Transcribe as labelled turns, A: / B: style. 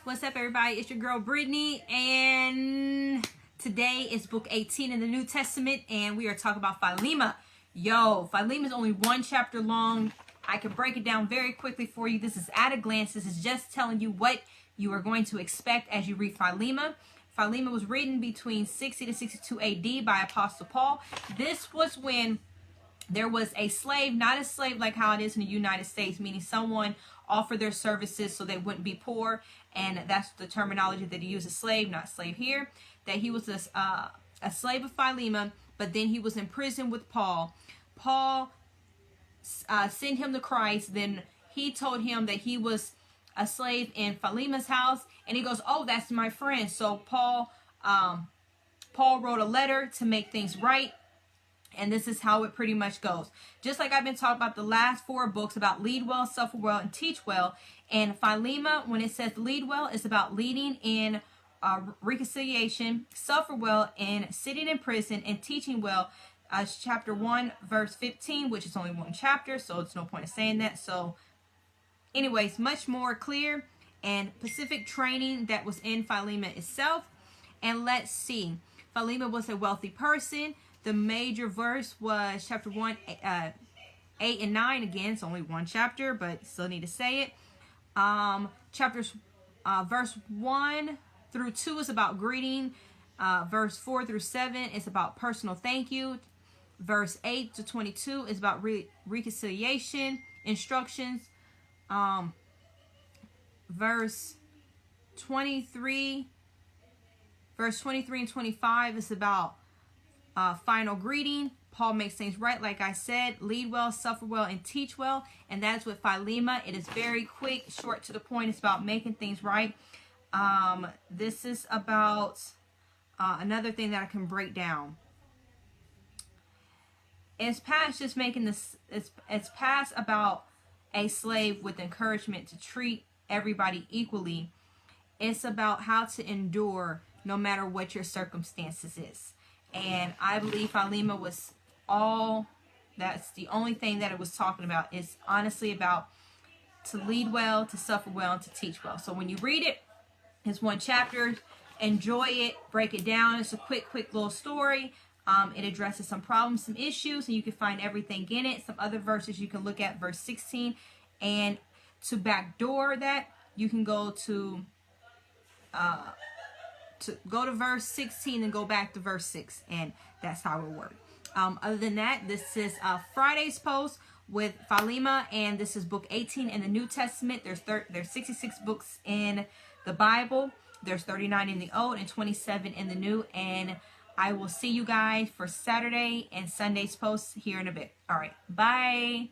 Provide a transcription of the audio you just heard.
A: What's up, everybody? It's your girl Brittany, and today is book 18 in the New Testament, and we are talking about Philemon. Yo, Philemon is only one chapter long. I can break it down very quickly for you. This is at a glance. This is just telling you what you are going to expect as you read Philemon. Philemon was written between 60 to 62 AD by Apostle Paul. This was when there was a slave, not a slave like how it is in the United States, meaning someone offered their services so they wouldn't be poor, and that's the terminology that he used, a slave, not slave here, that he was a slave of Philemon, but then he was in prison with Paul. Paul sent him to Christ. Then he told him that he was a slave in Philemon's house, and he goes, oh, that's my friend. So Paul wrote a letter to make things right. And this is how it pretty much goes. Just like I've been talking about the last 4 books about lead well, suffer well, and teach well. And Philemon, when it says lead well, it's about leading in reconciliation, suffer well in sitting in prison, and teaching well. Chapter 1, verse 15, which is only one chapter, so it's no point in saying that. So anyways, much more clear and specific training that was in Philemon itself. And let's see. Philemon was a wealthy person. The major verse was chapter 1, 8 and 9. Again, it's only one chapter, but still need to say it. Verse 1 through 2 is about greeting. Verse 4 through 7 is about personal thank you. Verse 8 to 22 is about reconciliation, instructions. Verse 23 and 25 is about final greeting. Paul makes things right, like I said. Lead well, suffer well, and teach well. And that's with Philemon. It is very quick, short to the point. It's about making things right. This is about another thing that I can break down. It's past just making this. It's past about a slave with encouragement to treat everybody equally. It's about how to endure no matter what your circumstances is. And I believe Philemon was that's the only thing that it was talking about. It's honestly about to lead well, to suffer well, and to teach well. So when you read it, it's one chapter. Enjoy it, break it down. It's a quick little story. It addresses some problems, some issues, and you can find everything in it. Some other verses you can look at, verse 16. And to backdoor that, you can go to verse 16 and go back to verse 6, and that's how it works. Other than that, this is Friday's post with Philemon, and this is book 18 in the New Testament. There's 66 books in the Bible. There's 39 in the Old and 27 in the New. And I will see you guys for Saturday and Sunday's posts here in a bit. All right, bye.